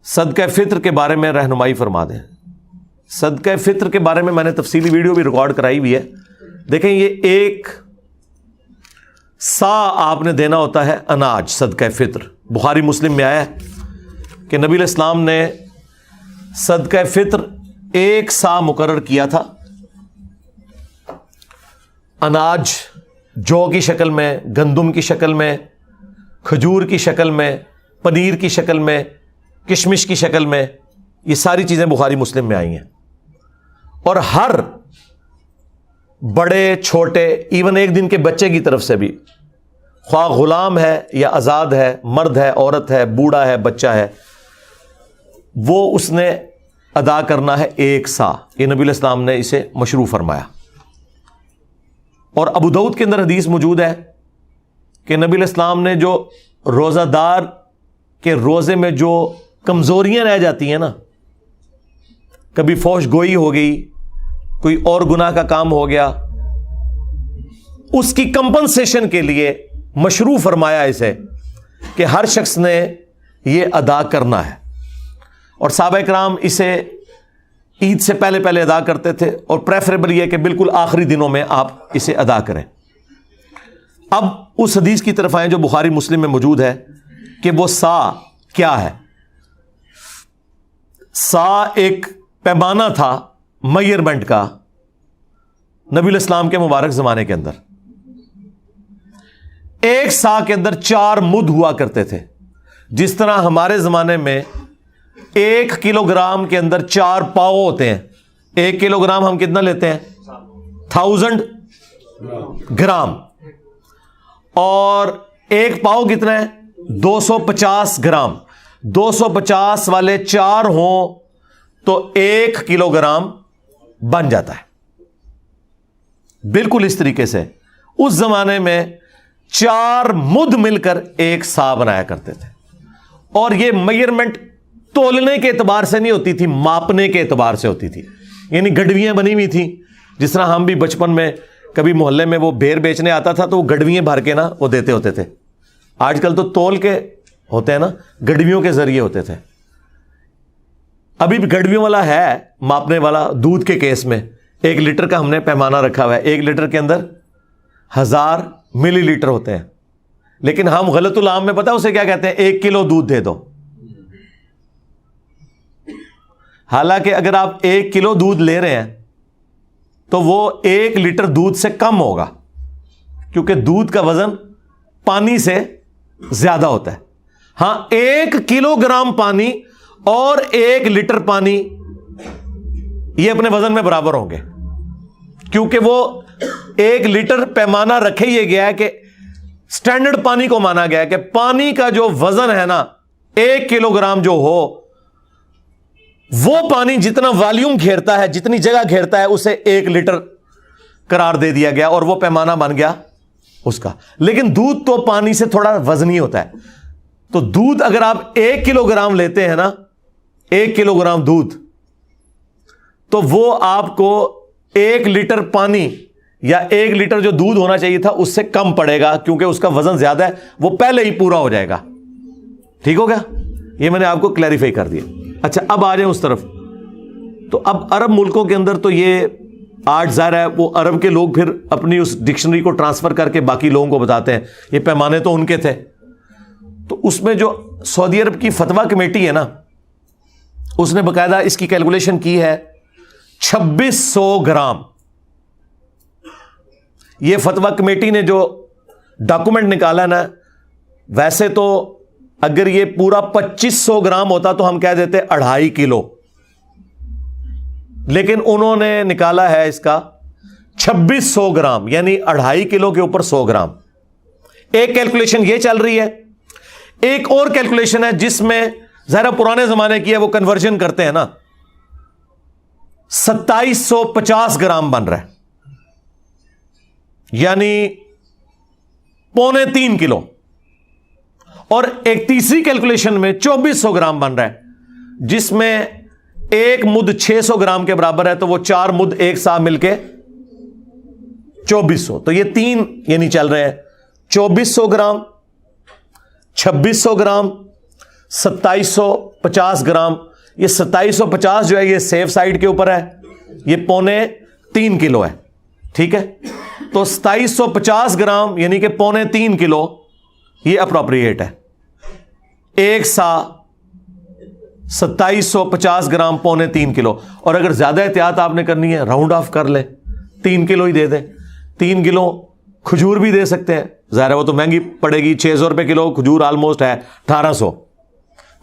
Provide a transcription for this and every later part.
صدقہ فطر کے بارے میں رہنمائی فرما دیں. صدقہ فطر کے بارے میں نے تفصیلی ویڈیو بھی ریکارڈ کرائی ہوئی ہے. دیکھیں یہ ایک سا آپ نے دینا ہوتا ہے اناج صدقہ فطر. بخاری مسلم میں آیا ہے کہ نبی علیہ السلام نے صدقہ فطر ایک سا مقرر کیا تھا. اناج جو کی شکل میں، گندم کی شکل میں، کھجور کی شکل میں، پنیر کی شکل میں، کشمش کی شکل میں، یہ ساری چیزیں بخاری مسلم میں آئی ہیں. اور ہر بڑے چھوٹے، ایون ایک دن کے بچے کی طرف سے بھی، خواہ غلام ہے یا آزاد ہے، مرد ہے، عورت ہے، بوڑھا ہے، بچہ ہے، وہ اس نے ادا کرنا ہے ایک سا. یہ نبی علیہ السلام نے اسے مشروع فرمایا. اور ابو داؤد کے اندر حدیث موجود ہے کہ نبی علیہ السلام نے جو روزہ دار کے روزے میں جو کمزوریاں رہ جاتی ہیں نا، کبھی فحش گوئی ہو گئی، کوئی اور گناہ کا کام ہو گیا، اس کی کمپنسیشن کے لیے مشروع فرمایا اسے کہ ہر شخص نے یہ ادا کرنا ہے. اور صحابہ کرام اسے عید سے پہلے پہلے ادا کرتے تھے، اور پریفریبل یہ کہ بالکل آخری دنوں میں آپ اسے ادا کریں. اب اس حدیث کی طرف آئیں جو بخاری مسلم میں موجود ہے کہ وہ سا کیا ہے. سا ایک پیمانہ تھا میئرمنٹ کا نبی علیہ السلام کے مبارک زمانے کے اندر. ایک سا کے اندر 4 مد ہوا کرتے تھے. جس طرح ہمارے زمانے میں 1 کلو گرام کے اندر 4 پاؤ ہوتے ہیں. 1 کلو گرام ہم کتنا لیتے ہیں؟ 1000 گرام. اور 1 پاؤ کتنا ہے؟ 250 گرام. 250 والے 4 ہوں تو 1 کلو گرام بن جاتا ہے. بالکل اس طریقے سے اس زمانے میں 4 مد مل کر ایک سا بنایا کرتے تھے. اور یہ میئرمنٹ تولنے کے اعتبار سے نہیں ہوتی تھی، ماپنے کے اعتبار سے ہوتی تھی. یعنی گڈویاں بنی ہوئی تھیں. جس طرح ہم بھی بچپن میں کبھی محلے میں وہ بیر بیچنے آتا تھا تو وہ گڈویاں بھر کے نا وہ دیتے ہوتے تھے. آج کل تو تول کے ہوتے ہیں نا، گڈویوں کے ذریعے ہوتے تھے. ابھی بھی گڈویوں والا ہے ماپنے والا. دودھ کے کیس میں 1 لیٹر کا ہم نے پیمانہ رکھا ہوا ہے. 1 لیٹر کے اندر 1000 ملی لیٹر ہوتے ہیں. لیکن ہم غلط العام میں پتہ اسے کیا کہتے ہیں؟ 1 کلو دودھ دے دو. حالانکہ اگر آپ 1 کلو دودھ لے رہے ہیں تو وہ 1 لیٹر دودھ سے کم ہوگا، کیونکہ دودھ کا وزن پانی سے زیادہ ہوتا ہے. ہاں 1 کلو گرام پانی اور 1 لیٹر پانی یہ اپنے وزن میں برابر ہوں گے، کیونکہ وہ 1 لیٹر پیمانہ رکھے یہ گیا ہے کہ سٹینڈرڈ پانی کو مانا گیا ہے کہ پانی کا جو وزن ہے نا 1 کلو گرام جو ہو، وہ پانی جتنا والیوم گھیرتا ہے، جتنی جگہ گھیرتا ہے، اسے 1 لیٹر قرار دے دیا گیا اور وہ پیمانہ بن گیا اس کا. لیکن دودھ تو پانی سے تھوڑا وزنی ہوتا ہے. تو دودھ اگر آپ 1 کلو گرام لیتے ہیں نا، 1 کلو گرام دودھ، تو وہ آپ کو 1 لیٹر پانی یا 1 لیٹر جو دودھ ہونا چاہیے تھا اس سے کم پڑے گا، کیونکہ اس کا وزن زیادہ ہے. وہ پہلے ہی پورا ہو جائے گا. ٹھیک ہو گیا؟ یہ میں نے آپ کو کلیریفائی کر دیا. اچھا اب آ جائیں اس طرف. تو اب عرب ملکوں کے اندر تو یہ آج ظاہر ہے وہ عرب کے لوگ پھر اپنی اس ڈکشنری کو ٹرانسفر کر کے باقی لوگوں کو بتاتے ہیں یہ پیمانے تو ان کے تھے. تو اس میں جو سعودی عرب کی فتویٰ کمیٹی ہے نا، اس نے باقاعدہ اس کی کیلکولیشن کی ہے 2600 گرام. یہ فتویٰ کمیٹی نے جو ڈاکومنٹ نکالا نا، ویسے تو اگر یہ پورا 2500 گرام ہوتا تو ہم کہہ دیتے 2.5 کلو، لیکن انہوں نے نکالا ہے اس کا 2600 گرام، یعنی 2.5 کلو کے اوپر 100 گرام. ایک کیلکولیشن یہ چل رہی ہے. ایک اور کیلکولیشن ہے جس میں ذرا پرانے زمانے کی ہے، وہ کنورژن کرتے ہیں نا، 2750 گرام بن رہا ہے، یعنی 2.25 کلو. اور ایک تیسری کیلکولیشن میں 2400 گرام بن رہا ہے، جس میں 1 مد 600 گرام کے برابر ہے، تو وہ 4 مد ایک ساتھ مل کے 2400. تو یہ 3 یعنی چل رہے ہیں 2400 گرام، 2600 گرام، 2750 گرام. یہ 2750 جو ہے یہ سیف سائڈ کے اوپر ہے, یہ 3.25 کلو ہے. ٹھیک ہے, تو 2750 گرام یعنی کہ 3.25 کلو یہ اپروپریٹ ہے. ایک سا 2750 گرام 3.25 کلو. اور اگر زیادہ احتیاط آپ نے کرنی ہے راؤنڈ آف کر لیں, 3 کلو ہی دے دیں. 3 کلو کھجور بھی دے سکتے ہیں, ظاہر ہے وہ تو مہنگی پڑے گی, 600 روپے کلو کھجور آلموسٹ ہے 1800.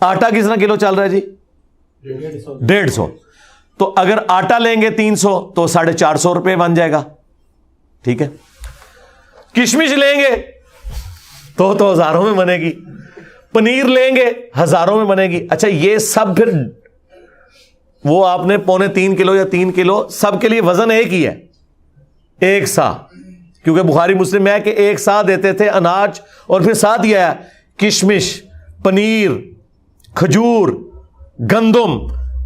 آٹا کتنا کلو چل رہا ہے جی؟ 150. تو اگر آٹا لیں گے 300 تو 450 روپے بن جائے گا. ٹھیک ہے, کشمش لیں گے تو ہزاروں میں بنے گی, پنیر لیں گے ہزاروں میں بنے گی. اچھا یہ سب پھر وہ آپ نے 3.25 کلو یا 3 کلو سب کے لیے وزن ایک ہی ہے, ایک سا, کیونکہ بخاری مسلم میں ہے کہ ایک سا دیتے تھے اناج, اور پھر ساتھ یہ ہے کشمش, پنیر, کھجور, گندم,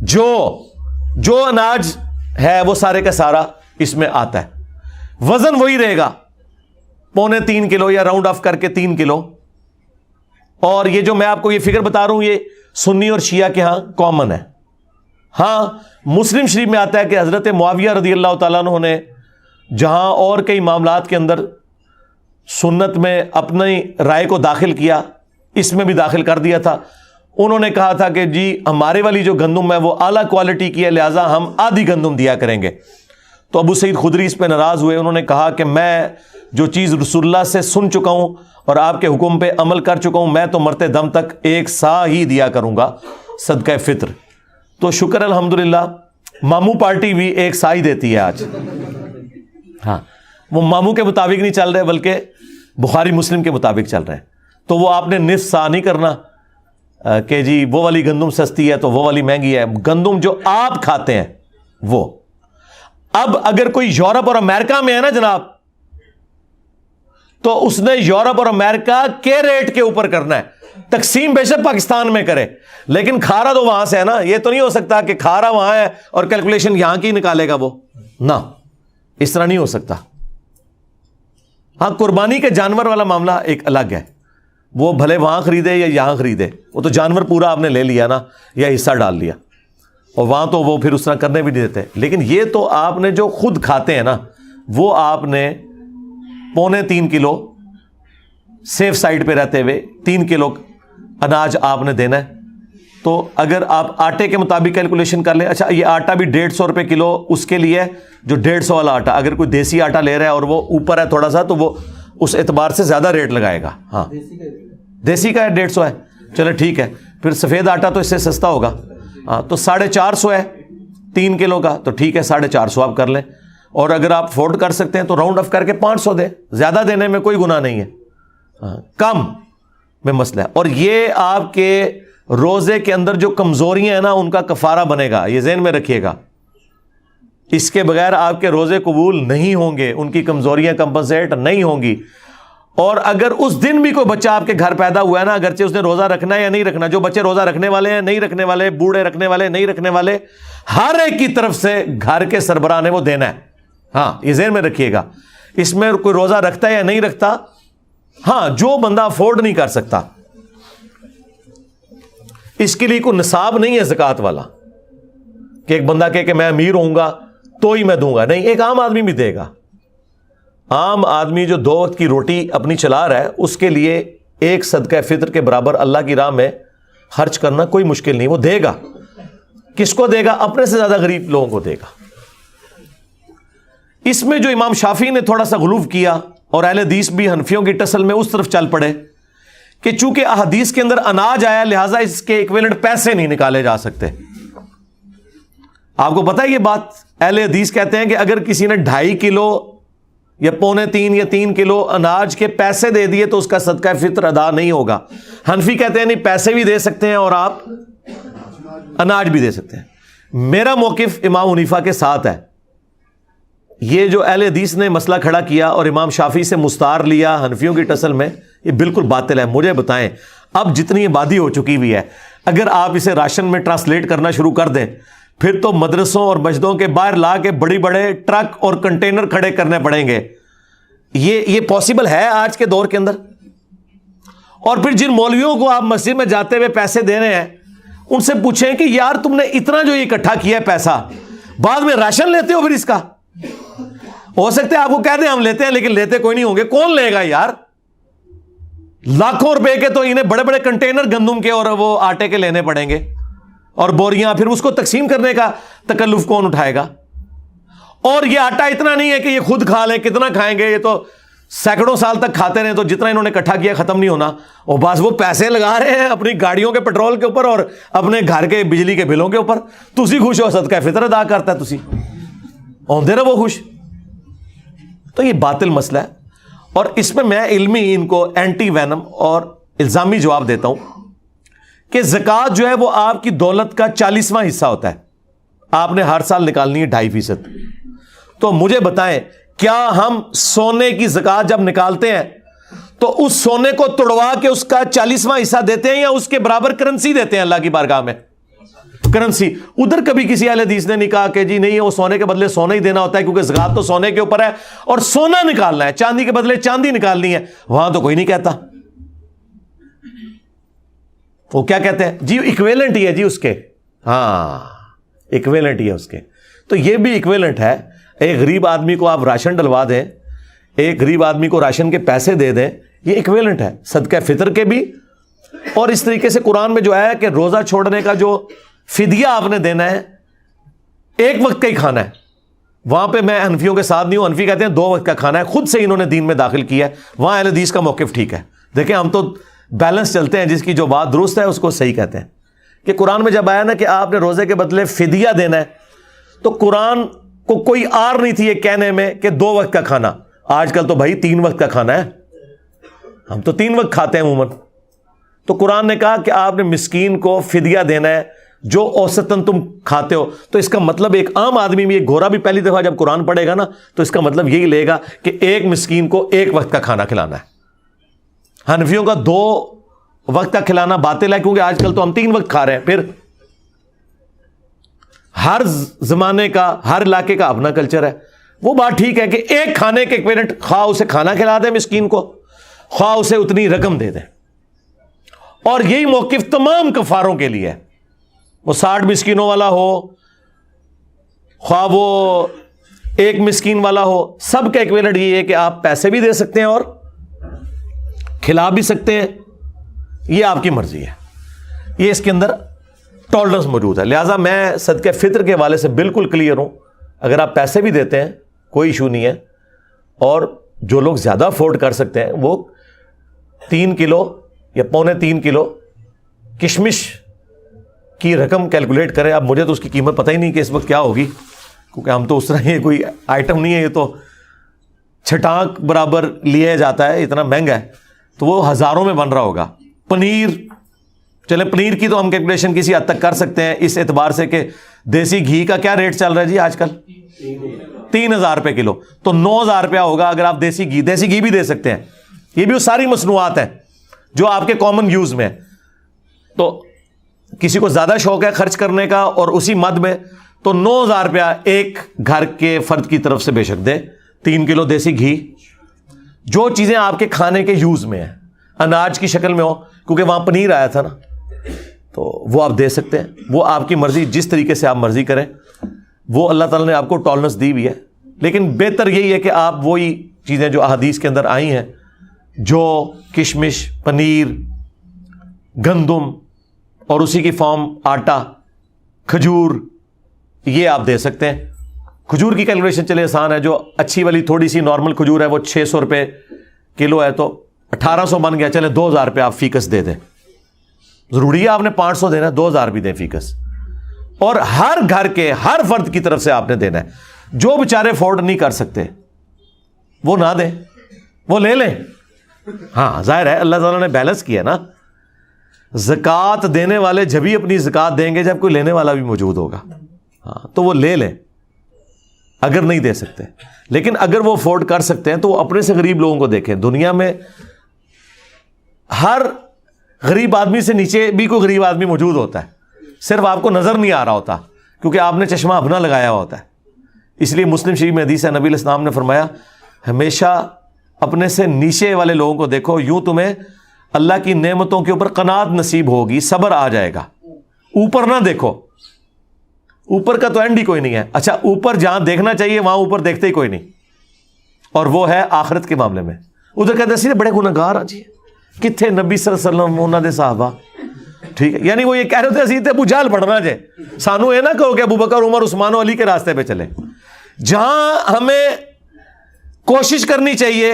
جو اناج ہے وہ سارے کا سارا اس میں آتا ہے. وزن وہی رہے گا 3.25 کلو یا راؤنڈ آف کر کے 3 کلو. اور یہ جو میں آپ کو یہ فگر بتا رہا ہوں یہ سنی اور شیعہ کے ہاں کامن ہے. ہاں مسلم شریف میں آتا ہے کہ حضرت معاویہ رضی اللہ تعالیٰ عنہ نے جہاں اور کئی معاملات کے اندر سنت میں اپنی رائے کو داخل کیا, اس میں بھی داخل کر دیا تھا. انہوں نے کہا تھا کہ جی ہمارے والی جو گندم ہے وہ اعلیٰ کوالٹی کی ہے, لہٰذا ہم آدھی گندم دیا کریں گے. تو ابو سعید خدری اس پہ ناراض ہوئے. انہوں نے کہا کہ میں جو چیز رسول اللہ سے سن چکا ہوں اور آپ کے حکم پہ عمل کر چکا ہوں, میں تو مرتے دم تک ایک سا ہی دیا کروں گا صدقہ فطر. تو شکر الحمدللہ ماموں پارٹی بھی ایک سا ہی دیتی ہے آج. ہاں وہ ماموں کے مطابق نہیں چل رہے بلکہ بخاری مسلم کے مطابق چل رہے ہیں. تو وہ آپ نے نصف سا نہیں کرنا کہ جی وہ والی گندم سستی ہے تو وہ والی مہنگی ہے. گندم جو آپ کھاتے ہیں وہ. اب اگر کوئی یورپ اور امریکہ میں ہے نا جناب, تو اس نے یورپ اور امریکہ کے ریٹ کے اوپر کرنا ہے. تقسیم بے شک پاکستان میں کرے لیکن کھارا تو وہاں سے ہے نا. یہ تو نہیں ہو سکتا کہ کھارا وہاں ہے اور کیلکولیشن یہاں کی نکالے گا وہ, نہ اس طرح نہیں ہو سکتا. ہاں قربانی کے جانور والا معاملہ ایک الگ ہے, وہ بھلے وہاں خریدے یا یہاں خریدے, وہ تو جانور پورا آپ نے لے لیا نا یا حصہ ڈال لیا, اور وہاں تو وہ پھر اس طرح کرنے بھی نہیں دیتے. لیکن یہ تو آپ نے جو خود کھاتے ہیں نا وہ آپ نے 3.25 کلو سیف سائڈ پہ رہتے ہوئے 3 کلو اناج آپ نے دینا ہے. تو اگر آپ آٹے کے مطابق کیلکولیشن کر لیں, اچھا یہ آٹا بھی 150 روپے کلو اس کے لیے جو 150 والا آٹا, اگر کوئی دیسی آٹا لے رہا ہے اور وہ اوپر ہے تھوڑا سا تو وہ اس اعتبار سے زیادہ ریٹ لگائے گا. ہاں دیسی کا ہے 150 ہے, چلو ٹھیک ہے. پھر سفید آٹا تو اس سے سستا ہوگا, ہاں تو 450 ہے 3 کلو کا, تو ٹھیک ہے 450 آپ کر لیں. اور اگر آپ افورڈ کر سکتے ہیں تو راؤنڈ آف کر کے 500 دیں, زیادہ دینے میں کوئی گناہ نہیں ہے, کم میں مسئلہ ہے. اور یہ آپ کے روزے کے اندر جو کمزوریاں ہیں نا ان کا کفارہ بنے گا, یہ ذہن میں رکھیے گا. اس کے بغیر آپ کے روزے قبول نہیں ہوں گے, ان کی کمزوریاں کمپنسیٹ نہیں ہوں گی. اور اگر اس دن بھی کوئی بچہ آپ کے گھر پیدا ہوا ہے نا, اگرچہ اس نے روزہ رکھنا ہے یا نہیں رکھنا, جو بچے روزہ رکھنے والے ہیں نہیں رکھنے والے, بوڑھے رکھنے والے نہیں رکھنے والے, ہر ایک کی طرف سے گھر کے سربراہ نے وہ دینا ہے. ہاں یہ ذہن میں رکھیے گا. اس میں کوئی روزہ رکھتا ہے یا نہیں رکھتا, ہاں جو بندہ افورڈ نہیں کر سکتا اس کے لیے کوئی نصاب نہیں ہے زکوٰۃ والا کہ ایک بندہ کہے کہ میں امیر ہوں گا تو ہی میں دوں گا. نہیں, ایک عام آدمی بھی دے گا. عام آدمی جو 2 وقت کی روٹی اپنی چلا رہا ہے اس کے لیے ایک صدقہ فطر کے برابر اللہ کی راہ میں خرچ کرنا کوئی مشکل نہیں, وہ دے گا. کس کو دے گا؟ اپنے سے زیادہ غریب لوگوں کو دے گا. اس میں جو امام شافعی نے تھوڑا سا غلو کیا اور اہل حدیث بھی حنفیوں کی ٹسل میں اس طرف چل پڑے کہ چونکہ احادیث کے اندر اناج آیا لہٰذا اس کے ایکویلنٹ پیسے نہیں نکالے جا سکتے. آپ کو پتہ ہے یہ بات, اہل حدیث کہتے ہیں کہ اگر کسی نے 2.5 کلو یا 3.25 یا 3 کلو اناج کے پیسے دے دیے تو اس کا صدقہ فطر ادا نہیں ہوگا. حنفی کہتے ہیں نہیں, پیسے بھی دے سکتے ہیں اور آپ اناج بھی دے سکتے ہیں. میرا موقف امام حنیفہ کے ساتھ ہے. یہ جو اہل حدیث نے مسئلہ کھڑا کیا اور امام شافعی سے مستعار لیا حنفیوں کی ٹسل میں, یہ بالکل باطل ہے. مجھے بتائیں اب جتنی آبادی ہو چکی ہوئی ہے, اگر آپ اسے راشن میں ٹرانسلیٹ کرنا شروع کر دیں پھر تو مدرسوں اور مسجدوں کے باہر لا کے بڑی بڑے ٹرک اور کنٹینر کھڑے کرنے پڑیں گے. یہ پاسبل ہے آج کے دور کے اندر. اور پھر جن مولویوں کو آپ مسجد میں جاتے ہوئے پیسے دے رہے ہیں ان سے پوچھیں کہ یار تم نے اتنا جو اکٹھا کیا ہے پیسہ, بعد میں راشن لیتے ہو پھر اس کا؟ ہو سکتا ہے آپ کو کہہ دیں ہم لیتے ہیں, لیکن لیتے کوئی نہیں ہوں گے. کون لے گا یار؟ لاکھوں روپے کے تو انہیں بڑے بڑے کنٹینر گندم کے اور وہ آٹے کے لینے پڑیں گے, اور بوریاں, پھر اس کو تقسیم کرنے کا تکلف کون اٹھائے گا؟ اور یہ آٹا اتنا نہیں ہے کہ یہ خود کھا لیں, کتنا کھائیں گے؟ یہ تو سینکڑوں سال تک کھاتے رہے تو جتنا انہوں نے اکٹھا کیا ختم نہیں ہونا. اور بس وہ پیسے لگا رہے ہیں اپنی گاڑیوں کے پیٹرول کے اوپر اور اپنے گھر کے بجلی کے بلوں کے اوپر. تسی خوش ہو, صدقہ فطر ادا کرتا ہے, تسی ہوندے رہو خوش. تو یہ باطل مسئلہ ہے, اور اس میں میں علمی ان کو اینٹی وینم اور الزامی جواب دیتا ہوں کہ زکوٰۃ جو ہے وہ آپ کی دولت کا 40واں حصہ ہوتا ہے, آپ نے ہر سال نکالنی ہے 2.5%. تو مجھے بتائیں, کیا ہم سونے کی زکوٰۃ جب نکالتے ہیں تو اس سونے کو توڑوا کے اس کا 40واں حصہ دیتے ہیں یا اس کے برابر کرنسی دیتے ہیں اللہ کی بارگاہ میں؟ کرنسی. ادھر کبھی کسی اہل حدیث نے نہیں کہا کہ جی نہیں وہ سونے کے بدلے سونا ہی دینا ہوتا ہے کیونکہ زکوٰۃ تو سونے کے اوپر ہے اور سونا نکالنا ہے, چاندی کے بدلے چاندی نکالنی ہے. وہاں تو کوئی نہیں کہتا. وہ کیا کہتے ہیں جی ایکویلنٹ ہی ہے جی اس کے, ہاں ایکویلنٹ ہی ہے اس کے. تو یہ بھی ایکویلنٹ ہے. ایک غریب آدمی کو آپ راشن ڈلوا دیں, ایک غریب آدمی کو راشن کے پیسے دے دیں, یہ ایکویلنٹ ہے صدقہ فطر کے بھی. اور اس طریقے سے قرآن میں جو ہے کہ روزہ چھوڑنے کا جو فدیہ آپ نے دینا ہے ایک وقت کا ہی کھانا ہے. وہاں پہ میں حنفیوں کے ساتھ نہیں ہوں, حنفی کہتے ہیں 2 وقت کا کھانا ہے, خود سے انہوں نے دین میں داخل کیا ہے. وہاں اہل حدیث کا موقف ٹھیک ہے. دیکھیں ہم تو بیلنس چلتے ہیں, جس کی جو بات درست ہے اس کو صحیح کہتے ہیں. کہ قرآن میں جب آیا نا کہ آپ نے روزے کے بدلے فدیہ دینا ہے, تو قرآن کو کوئی آر نہیں تھی یہ کہنے میں کہ 2 وقت کا کھانا. آج کل تو بھائی 3 وقت کا کھانا ہے, ہم تو 3 وقت کھاتے ہیں عموماً. تو قرآن نے کہا کہ آپ نے مسکین کو فدیہ دینا ہے جو اوسطاً تم کھاتے ہو. تو اس کا مطلب ایک عام آدمی بھی, ایک گورا بھی پہلی دفعہ جب قرآن پڑھے گا نا تو اس کا مطلب یہی لے گا کہ ایک مسکین کو 1 وقت کا کھانا کھلانا ہے. حنفیوں کا 2 وقت کا کھلانا باطل ہے کیونکہ آج کل تو ہم 3 وقت کھا رہے ہیں. پھر ہر زمانے کا, ہر علاقے کا اپنا کلچر ہے. وہ بات ٹھیک ہے کہ ایک کھانے کے ایکویلنٹ, خواہ اسے کھانا کھلا دیں مسکین کو, خواہ اسے اتنی رقم دے دیں. اور یہی موقف تمام کفاروں کے لیے ہے, وہ 60 مسکینوں والا ہو, خواہ وہ 1 مسکین والا ہو, سب کا ایکویلنٹ یہ ہے کہ آپ پیسے بھی دے سکتے ہیں اور کھلا بھی سکتے ہیں. یہ آپ کی مرضی ہے, یہ اس کے اندر ٹالرنس موجود ہے. لہٰذا میں صدقہ فطر کے حوالے سے بالکل کلیئر ہوں. اگر آپ پیسے بھی دیتے ہیں کوئی ایشو نہیں ہے, اور جو لوگ زیادہ افورڈ کر سکتے ہیں وہ 3 کلو یا 3.25 کلو کشمش کی رقم کیلکولیٹ کریں. اب مجھے تو اس کی قیمت پتہ ہی نہیں کہ اس وقت کیا ہوگی, کیونکہ ہم تو اس طرح یہ کوئی آئٹم نہیں ہے, یہ تو چھٹانک برابر لیا جاتا ہے, اتنا مہنگا ہے. تو وہ ہزاروں میں بن رہا ہوگا. پنیر, چلیں پنیر کی تو ہم کیلکولیشن کسی حد تک کر سکتے ہیں اس اعتبار سے کہ دیسی گھی کا کیا ریٹ چل رہا ہے جی آج کل, 3,000 روپے کلو, تو 9,000 روپیہ ہوگا اگر آپ دیسی گھی بھی دے سکتے ہیں. یہ بھی وہ ساری مصنوعات ہیں جو آپ کے کامن یوز میں. تو کسی کو زیادہ شوق ہے خرچ کرنے کا اور اسی مد میں, تو 9,000 روپیہ ایک گھر کے فرد کی طرف سے بے شک دے. 3 کلو دیسی گھی, جو چیزیں آپ کے کھانے کے یوز میں ہیں, اناج کی شکل میں ہو, کیونکہ وہاں پنیر آیا تھا نا, تو وہ آپ دے سکتے ہیں. وہ آپ کی مرضی, جس طریقے سے آپ مرضی کریں. وہ اللہ تعالیٰ نے آپ کو ٹالرنس دی ہوئی ہے, لیکن بہتر یہی ہے کہ آپ وہی چیزیں جو احادیث کے اندر آئی ہیں, جو کشمش, پنیر, گندم اور اسی کی فارم آٹا, کھجور, یہ آپ دے سکتے ہیں. کھجور کی کیلکولیشن چلے آسان ہے, جو اچھی والی تھوڑی سی نارمل کھجور ہے وہ 600 روپے کلو ہے, تو 1800 بن گیا. چلے 2,000 روپے آپ فیکس دے دیں. ضروری ہے آپ نے 500 دینا, 2,000 بھی دیں فیکس. اور ہر گھر کے ہر فرد کی طرف سے آپ نے دینا ہے. جو بیچارے افورڈ نہیں کر سکتے وہ نہ دیں, وہ لے لیں. ہاں ظاہر ہے اللہ تعالیٰ نے بیلنس کیا نا, زکوٰۃ دینے والے جبھی اپنی زکوٰۃ دیں گے جب کوئی لینے والا بھی موجود ہوگا. ہاں تو وہ لے لیں اگر نہیں دے سکتے. لیکن اگر وہ افورڈ کر سکتے ہیں تو وہ اپنے سے غریب لوگوں کو دیکھیں. دنیا میں ہر غریب آدمی سے نیچے بھی کوئی غریب آدمی موجود ہوتا ہے, صرف آپ کو نظر نہیں آ رہا ہوتا کیونکہ آپ نے چشمہ اپنا لگایا ہوا ہوتا ہے. اس لیے مسلم شریف میں حدیث ہے, نبی علیہ السلام نے فرمایا ہمیشہ اپنے سے نیچے والے لوگوں کو دیکھو, یوں تمہیں اللہ کی نعمتوں کے اوپر قناعت نصیب ہوگی, صبر آ جائے گا. اوپر نہ دیکھو, اوپر کا تو اینڈ ہی کوئی نہیں ہے. اچھا اوپر جہاں دیکھنا چاہیے وہاں اوپر دیکھتے ہی کوئی نہیں, اور وہ ہے آخرت کے معاملے میں. ادھر کہتے ہیں بڑے گناہگار ہیں جی, کتنے نبی صلی اللہ علیہ وسلم انہوں نے صحابہ, ٹھیک ہے, یعنی وہ یہ کہہ رہے تھے ابو جہل پڑھنا جائے, سانو یہ نہ کہو کہ ابو بکر عمر عثمان و علی کے راستے پہ چلے. جہاں ہمیں کوشش کرنی چاہیے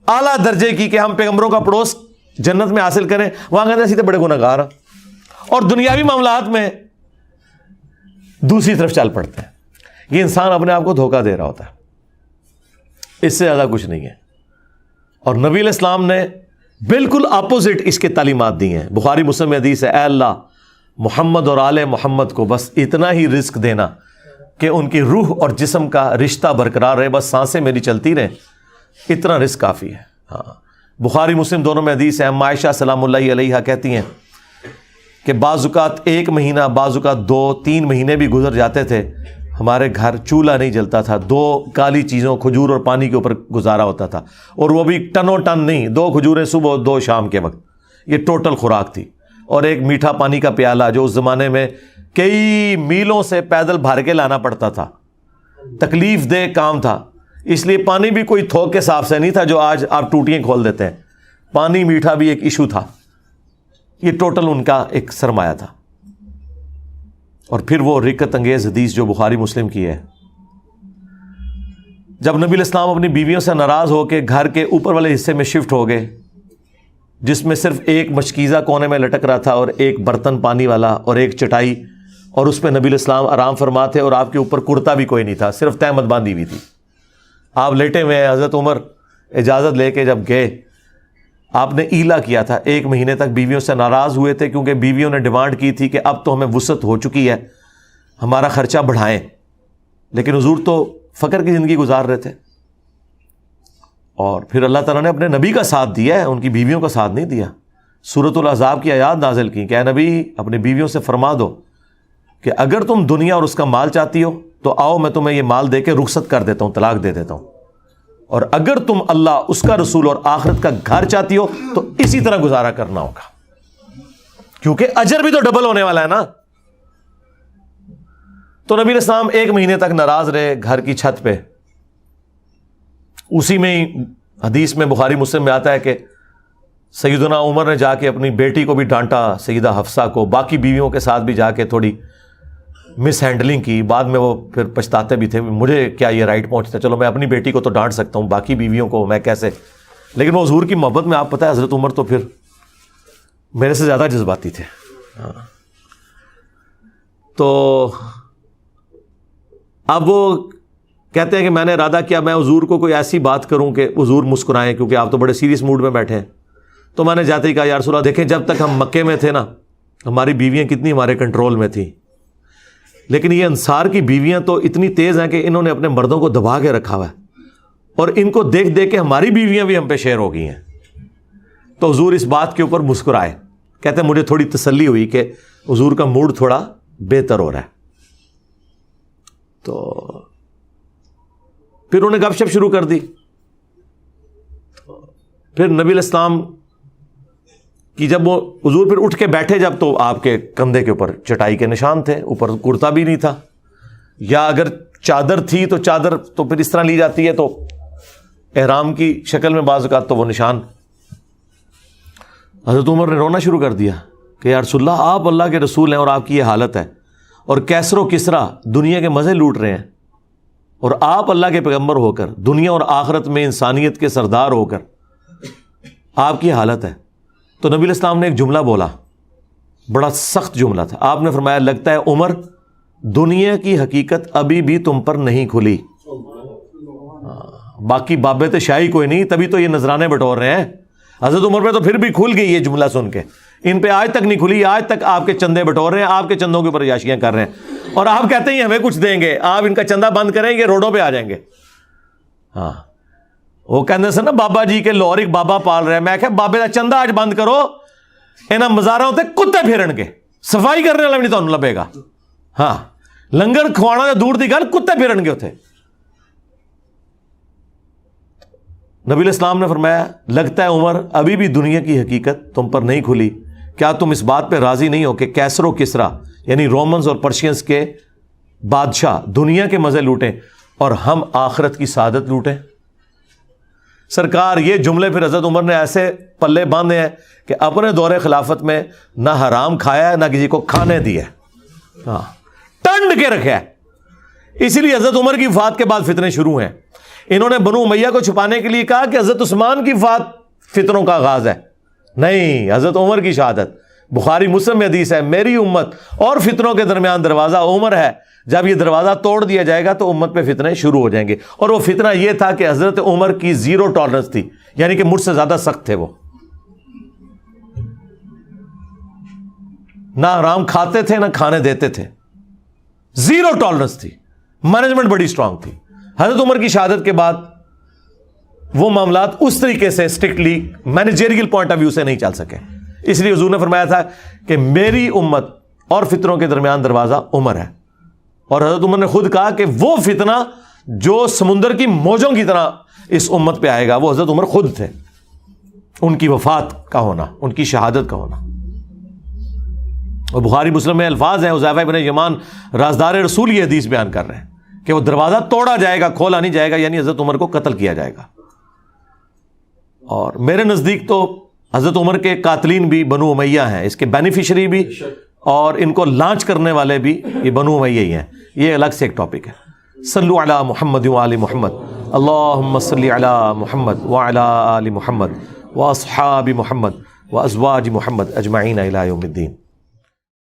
اعلیٰ درجے کی کہ ہم پیغمبروں کا پڑوس جنت میں حاصل کریں, وہاں کہتے ہیں اسی بڑے گناہگار ہیں, اور دنیاوی معاملات میں دوسری طرف چل پڑتے ہیں. یہ انسان اپنے آپ کو دھوکہ دے رہا ہوتا ہے, اس سے زیادہ کچھ نہیں ہے. اور نبی علیہ السلام نے بالکل اپوزٹ اس کے تعلیمات دی ہیں. بخاری مسلم میں حدیث ہے, اے اللہ محمد اور آل محمد کو بس اتنا ہی رزق دینا کہ ان کی روح اور جسم کا رشتہ برقرار رہے, بس سانسیں میری چلتی رہیں, اتنا رزق کافی ہے. ہاں, بخاری مسلم دونوں میں حدیث ہے. ہم عائشہ سلام اللہ علیہا کہتی ہیں کہ بعض اوقات 1 مہینہ, بعض اوقات 2-3 مہینے بھی گزر جاتے تھے, ہمارے گھر چولہا نہیں جلتا تھا. 2 کالی چیزوں, کھجور اور پانی کے اوپر گزارا ہوتا تھا, اور وہ بھی ٹنوں ٹن نہیں, 2 کھجوریں صبح اور 2 شام کے وقت, یہ ٹوٹل خوراک تھی. اور ایک میٹھا پانی کا پیالہ جو اس زمانے میں کئی میلوں سے پیدل بھر کے لانا پڑتا تھا, تکلیف دہ کام تھا, اس لیے پانی بھی کوئی تھوک کے صاف سے نہیں تھا جو آج آپ ٹوٹیاں کھول دیتے ہیں. پانی میٹھا بھی ایک ایشو تھا. یہ ٹوٹل ان کا ایک سرمایہ تھا. اور پھر وہ رکت انگیز حدیث جو بخاری مسلم کی ہے, جب نبی علیہ السلام اپنی بیویوں سے ناراض ہو کے گھر کے اوپر والے حصے میں شفٹ ہو گئے, جس میں صرف ایک مشکیزہ کونے میں لٹک رہا تھا اور ایک برتن پانی والا اور ایک چٹائی, اور اس پہ نبی علیہ السلام آرام فرما تھے, اور آپ کے اوپر کرتا بھی کوئی نہیں تھا, صرف تہمت باندھی ہوئی تھی, آپ لیٹے ہوئے ہیں. حضرت عمر اجازت لے کے جب گئے, آپ نے ایلا کیا تھا, 1 مہینے تک بیویوں سے ناراض ہوئے تھے کیونکہ بیویوں نے ڈیمانڈ کی تھی کہ اب تو ہمیں وسعت ہو چکی ہے, ہمارا خرچہ بڑھائیں. لیکن حضور تو فقر کی زندگی گزار رہے تھے, اور پھر اللہ تعالیٰ نے اپنے نبی کا ساتھ دیا ہے, ان کی بیویوں کا ساتھ نہیں دیا. سورۃ الاحزاب کی آیات نازل کی کہ اے نبی اپنی بیویوں سے فرما دو کہ اگر تم دنیا اور اس کا مال چاہتی ہو تو آؤ میں تمہیں یہ مال دے کے رخصت کر دیتا ہوں, طلاق دے دیتا ہوں, اور اگر تم اللہ, اس کا رسول اور آخرت کا گھر چاہتی ہو تو اسی طرح گزارا کرنا ہوگا, کیونکہ اجر بھی تو ڈبل ہونے والا ہے نا. تو نبی علیہ السلام 1 مہینے تک ناراض رہے گھر کی چھت پہ. اسی میں ہی حدیث میں بخاری مسلم میں آتا ہے کہ سیدنا عمر نے جا کے اپنی بیٹی کو بھی ڈانٹا, سیدہ حفصہ کو, باقی بیویوں کے ساتھ بھی جا کے تھوڑی مس ہینڈلنگ کی. بعد میں وہ پھر پچھتاتے بھی تھے, مجھے کیا یہ رائٹ پہنچتا, چلو میں اپنی بیٹی کو تو ڈانٹ سکتا ہوں, باقی بیویوں کو میں کیسے. لیکن وہ حضور کی محبت میں آپ پتہ ہے حضرت عمر تو پھر میرے سے زیادہ جذباتی تھے. تو اب وہ کہتے ہیں کہ میں نے ارادہ کیا میں حضور کو کوئی ایسی بات کروں کہ حضور مسکرائیں, کیونکہ آپ تو بڑے سیریس موڈ میں بیٹھے ہیں. تو میں نے جاتے ہی کہا یا رسول اللہ دیکھیں جب تک ہم مکے میں تھے نا ہماری بیویاں کتنی ہمارے کنٹرول میں تھیں, لیکن یہ انصار کی بیویاں تو اتنی تیز ہیں کہ انہوں نے اپنے مردوں کو دبا کے رکھا ہوا ہے, اور ان کو دیکھ دیکھ کے ہماری بیویاں بھی ہم پہ شیر ہو گئی ہیں. تو حضور اس بات کے اوپر مسکرائے, کہتے ہیں مجھے تھوڑی تسلی ہوئی کہ حضور کا موڈ تھوڑا بہتر ہو رہا ہے. تو پھر انہوں نے گپ شپ شروع کر دی. پھر نبی علیہ السلام کی جب وہ حضور پھر اٹھ کے بیٹھے, جب تو آپ کے کندھے کے اوپر چٹائی کے نشان تھے, اوپر کرتا بھی نہیں تھا, یا اگر چادر تھی تو چادر تو پھر اس طرح لی جاتی ہے تو احرام کی شکل میں بعض اوقات تو وہ نشان. حضرت عمر نے رونا شروع کر دیا کہ یا رسول اللہ آپ اللہ کے رسول ہیں اور آپ کی یہ حالت ہے, اور کیسر و کسرا دنیا کے مزے لوٹ رہے ہیں, اور آپ اللہ کے پیغمبر ہو کر دنیا اور آخرت میں انسانیت کے سردار ہو کر آپ کی حالت ہے. تو نبی علیہ السلام نے ایک جملہ بولا, بڑا سخت جملہ تھا. آپ نے فرمایا لگتا ہے عمر دنیا کی حقیقت ابھی بھی تم پر نہیں کھلی. باقی بابے تو شاہی کوئی نہیں, تبھی تو یہ نذرانے بٹور رہے ہیں. حضرت عمر پہ تو پھر بھی کھل گئی یہ جملہ سن کے, ان پہ آج تک نہیں کھلی, آج تک آپ کے چندے بٹور رہے ہیں, آپ کے چندوں کے اوپر عیاشیاں کر رہے ہیں, اور آپ کہتے ہیں ہمیں کچھ دیں گے, آپ ان کا چندہ بند کریں گے روڈوں پہ آ جائیں گے. ہاں وہ کہنے سے نا بابا جی کے لاہور ایک بابا پال رہے ہیں, میں کہ بابے کا چندہ آج بند کرو, انہاں مزاراں ہوتے کتے پھرن گے, صفائی کرنے والا بھی نہیں تمہیں لبے گا. ہاں لنگر کھوانا دور دی گل, کتے پھرن گے اتنے. نبی علیہ السلام نے فرمایا لگتا ہے عمر ابھی بھی دنیا کی حقیقت تم پر نہیں کھلی، کیا تم اس بات پہ راضی نہیں ہو کہ کیسر و کسرا یعنی رومنز اور پرشینز کے بادشاہ دنیا کے مزے لوٹیں اور ہم آخرت کی سعادت لوٹیں؟ سرکار یہ جملے پھر حضرت عمر نے ایسے پلے باندھے ہیں کہ اپنے دور خلافت میں نہ حرام کھایا ہے نہ کسی کو کھانے دیا ہے، ہاں ٹنڈ کے رکھا ہے۔ اسی لیے حضرت عمر کی وفات کے بعد فتنے شروع ہیں۔ انہوں نے بنو امیہ کو چھپانے کے لیے کہا کہ حضرت عثمان کی وفات فتنوں کا آغاز ہے، نہیں، حضرت عمر کی شہادت۔ بخاری مسلم میں حدیث ہے میری امت اور فتنوں کے درمیان دروازہ عمر ہے، جب یہ دروازہ توڑ دیا جائے گا تو امت پہ فتنے شروع ہو جائیں گے۔ اور وہ فتنہ یہ تھا کہ حضرت عمر کی زیرو ٹالرنس تھی، یعنی کہ مجھ سے زیادہ سخت تھے وہ، نہ حرام کھاتے تھے نہ کھانے دیتے تھے، زیرو ٹالرنس تھی، مینجمنٹ بڑی اسٹرانگ تھی۔ حضرت عمر کی شہادت کے بعد وہ معاملات اس طریقے سے strictly managerial point of view سے نہیں چل سکے، اس لیے حضور نے فرمایا تھا کہ میری امت اور فتنوں کے درمیان دروازہ عمر ہے۔ اور حضرت عمر نے خود کہا کہ وہ فتنہ جو سمندر کی موجوں کی طرح اس امت پہ آئے گا وہ حضرت عمر خود تھے، ان کی وفات کا ہونا، ان کی شہادت کا ہونا۔ اور بخاری مسلم میں الفاظ ہیں، حذیفہ بن یمان رازدار رسول یہ حدیث بیان کر رہے ہیں کہ وہ دروازہ توڑا جائے گا، کھولا نہیں جائے گا، یعنی حضرت عمر کو قتل کیا جائے گا۔ اور میرے نزدیک تو حضرت عمر کے قاتلین بھی بنو امیہ ہیں، اس کے بینیفیشری بھی، اور ان کو لانچ کرنے والے بھی یہ بنو امیہ ہی ہیں، یہ الگ سے ایک ٹاپک ہے۔ صلو علی محمد وآل محمد، اللہم صلی علی محمد وعلی آل محمد واصحاب محمد وازواج محمد اجمعین الی یوم الدین۔